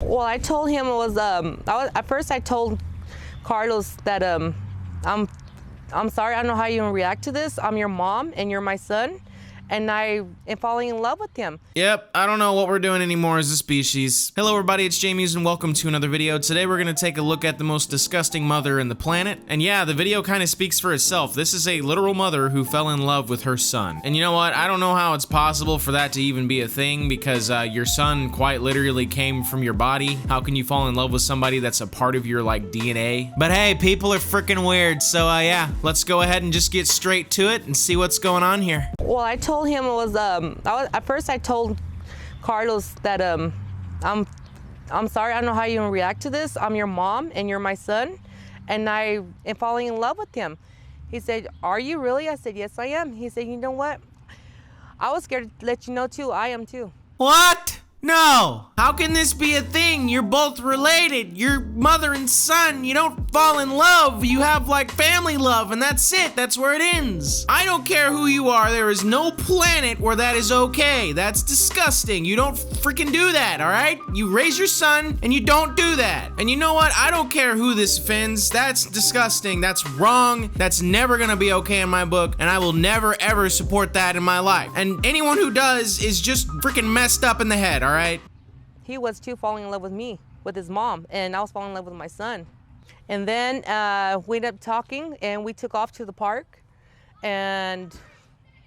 Well, I told him it was at first I told Carlos that I'm sorry, I don't know how you can react to this. I'm your mom and you're my son, and I am falling in love with him. Yep, I don't know what we're doing anymore as a species. Hello everybody, it's Jaymuse and welcome to another video. Today we're gonna take a look at the most disgusting mother in the planet. And yeah, the video kind of speaks for itself. This is a literal mother who fell in love with her son. And you know what? I don't know how it's possible for that to even be a thing because your son quite literally came from your body. How can you fall in love with somebody that's a part of your like DNA? But hey, people are freaking weird. So yeah, let's go ahead and just get straight to it and see what's going on here. Well, I told him it was at first I told Carlos that I'm sorry, I don't know how you can react to this. I'm your mom and you're my son, and I am falling in love with him. He said, "Are you really?" I said, "Yes, I am." He said, "You know what? I was scared to let you know too. I am too." What? No! How can this be a thing? You're both related. You're mother and son. You don't fall in love. You have like family love and that's it. That's where it ends. I don't care who you are. There is no planet where that is okay. That's disgusting. You don't freaking do that, all right? You raise your son and you don't do that. And you know what? I don't care who this offends. That's disgusting. That's wrong. That's never gonna be okay in my book, and I will never ever support that in my life. And anyone who does is just freaking messed up in the head, all right? He was too falling in love with me, with his mom, and I was falling in love with my son. And then we ended up talking, and we took off to the park, and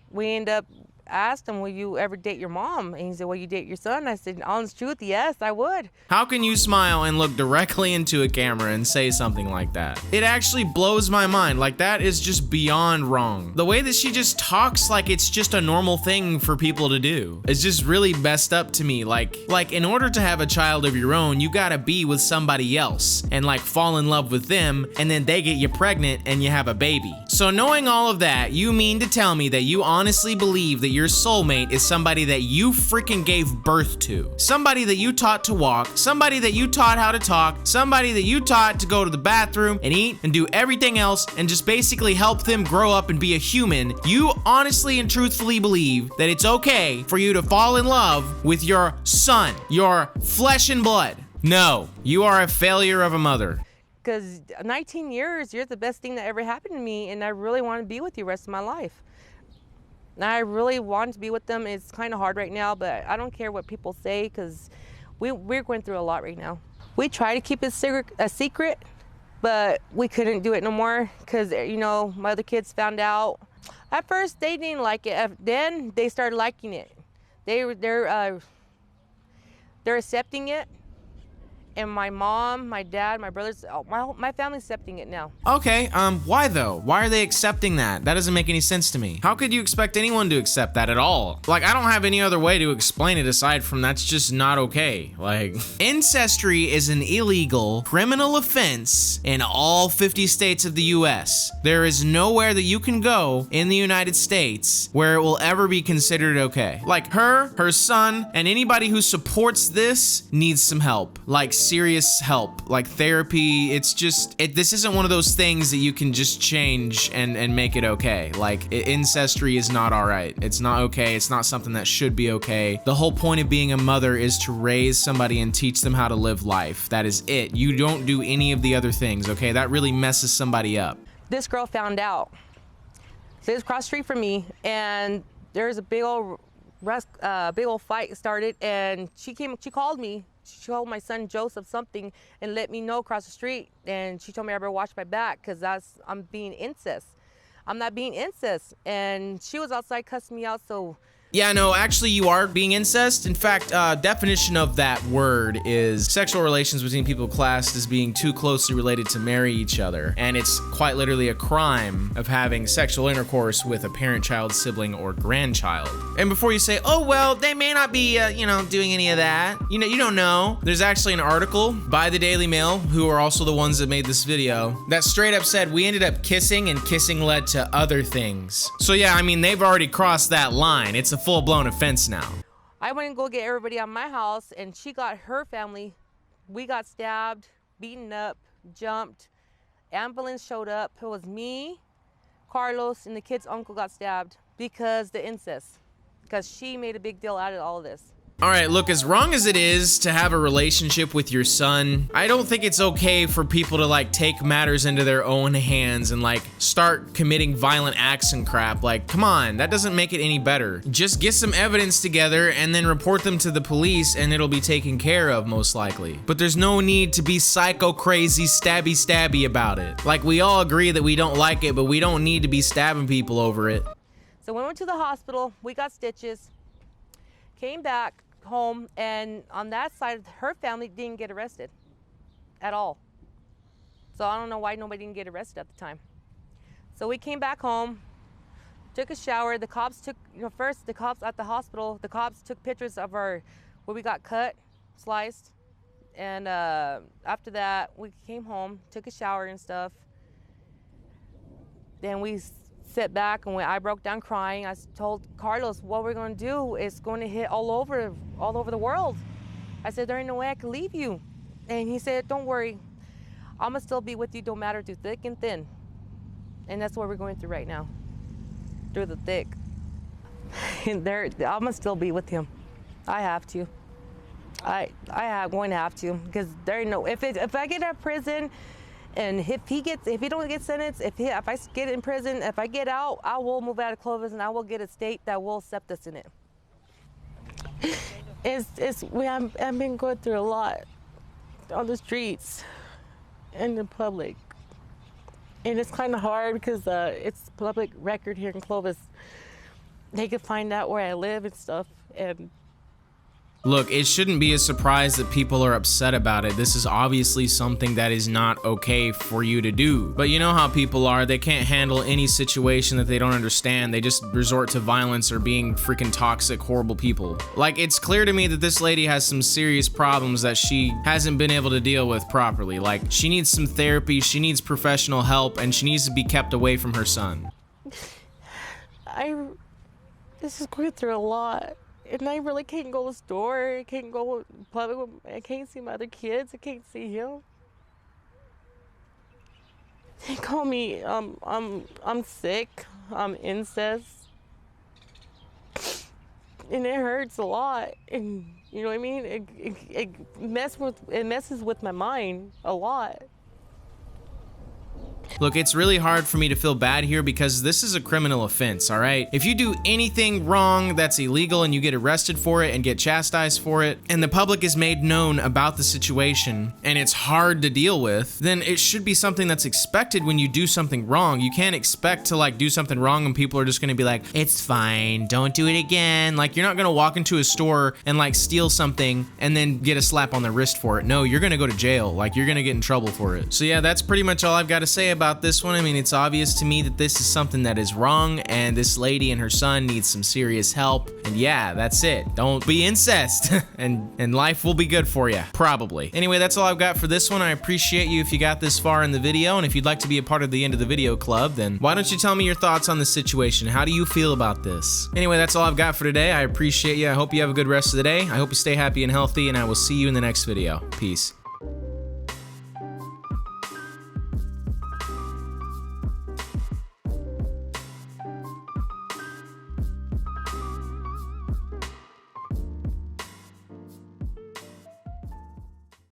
we ended up asked him, "Will you ever date your mom?" And he said, "Will you date your son?" I said, "Honest truth, yes, I would." How can you smile and look directly into a camera and say something like that? It actually blows my mind. Like, that is just beyond wrong. The way that she just talks like it's just a normal thing for people to do is just really messed up to me. Like in order to have a child of your own, you gotta be with somebody else and like fall in love with them, and then they get you pregnant and you have a baby. So knowing all of that, you mean to tell me that you honestly believe that your soulmate is somebody that you freaking gave birth to, somebody that you taught to walk, somebody that you taught how to talk, somebody that you taught to go to the bathroom and eat and do everything else and just basically help them grow up and be a human. You honestly and truthfully believe that it's okay for you to fall in love with your son, your flesh and blood. No, you are a failure of a mother. Because 19 years, you're the best thing that ever happened to me, and I really want to be with you the rest of my life. Now, I really want to be with them. It's kind of hard right now, but I don't care what people say because we're going through a lot right now. We try to keep it a secret, but we couldn't do it no more because, you know, my other kids found out. At first, they didn't like it. Then they started liking it. They're accepting it. And my mom, my dad, my brothers, my family's accepting it now. Okay, why though? Why are they accepting that? That doesn't make any sense to me. How could you expect anyone to accept that at all? Like, I don't have any other way to explain it aside from that's just not okay. Like, ancestry is an illegal criminal offense in all 50 states of the US. There is nowhere that you can go in the United States where it will ever be considered okay. Like, her son, and anybody who supports this needs some help. Like, serious help, like therapy. It's just, this isn't one of those things that you can just change and make it okay. Like, ancestry is not all right. It's not okay. It's not something that should be okay. The whole point of being a mother is to raise somebody and teach them how to live life. That is it. You don't do any of the other things, okay? That really messes somebody up. This girl found out. So it's across the street from me, and there's a big old fight started, and she called me. She told my son Joseph something and let me know across the street, and she told me I better watch my back because I'm being incest. I'm not being incest, and she was outside cussing me out. So yeah, no, actually you are being incest. In fact, definition of that word is sexual relations between people classed as being too closely related to marry each other. And it's quite literally a crime of having sexual intercourse with a parent, child, sibling, or grandchild. And before you say, oh, well, they may not be, doing any of that. You don't know. There's actually an article by the Daily Mail, who are also the ones that made this video, that straight up said, we ended up kissing and kissing led to other things. So yeah, I mean, they've already crossed that line. It's a full-blown offense now. I went and go get everybody out of my house, and she got her family. We got stabbed, beaten up, jumped. Ambulance showed up. It was me, Carlos, and the kid's uncle got stabbed because the incest. Because she made a big deal out of all of this. All right, look, as wrong as it is to have a relationship with your son, I don't think it's okay for people to like take matters into their own hands and like start committing violent acts and crap. Like, come on, that doesn't make it any better. Just get some evidence together and then report them to the police and it'll be taken care of most likely. But there's no need to be psycho crazy stabby about it. Like, we all agree that we don't like it, but we don't need to be stabbing people over it. So we went to the hospital, we got stitches, came back home, and on that side, her family didn't get arrested at all. So I don't know why nobody didn't get arrested at the time. So we came back home, took a shower. The cops took, first the cops at the hospital, the cops took pictures of where we got cut, sliced. And after that, we came home, took a shower and stuff. Then we sit back, and when I broke down crying, I told Carlos, what we're going to do is going to hit all over the world. I said, there ain't no way I can leave you. And he said, don't worry, I'm going to still be with you, no matter through thick and thin. And that's what we're going through right now, through the thick. And I'm going to still be with him. I have to. I'm going to have to, because there ain't no, if I get out of prison, and if he don't get sentenced, if I get in prison, if I get out, I will move out of Clovis and I will get a state that will accept us in it. I've been going through a lot on the streets and in public. And it's kind of hard because it's public record here in Clovis. They can find out where I live and stuff. And look, it shouldn't be a surprise that people are upset about it. This is obviously something that is not okay for you to do. But you know how people are, they can't handle any situation that they don't understand. They just resort to violence or being freaking toxic, horrible people. Like, it's clear to me that this lady has some serious problems that she hasn't been able to deal with properly. Like, she needs some therapy, she needs professional help, and she needs to be kept away from her son. This is going through a lot. And I really can't go to the store. I can't go public. I can't see my other kids. I can't see him. They call me, I'm sick. I'm incest. And it hurts a lot. And you know what I mean? It messes with my mind a lot. Look, it's really hard for me to feel bad here because this is a criminal offense, all right? If you do anything wrong that's illegal and you get arrested for it and get chastised for it, and the public is made known about the situation and it's hard to deal with, then it should be something that's expected when you do something wrong. You can't expect to like do something wrong and people are just gonna be like, it's fine, don't do it again. Like, you're not gonna walk into a store and like steal something and then get a slap on the wrist for it. No, you're gonna go to jail. Like, you're gonna get in trouble for it. So yeah, that's pretty much all I've got to say about this one. I mean, it's obvious to me that this is something that is wrong and this lady and her son needs some serious help. And yeah, that's it. Don't be incest and life will be good for you, probably. Anyway, that's all I've got for this one. I appreciate you if you got this far in the video, and if you'd like to be a part of the End of the Video Club, then why don't you tell me your thoughts on the situation? How do you feel about this? Anyway, that's all I've got for today. I appreciate you. I hope you have a good rest of the day. I hope you stay happy and healthy, and I will see you in the next video. Peace.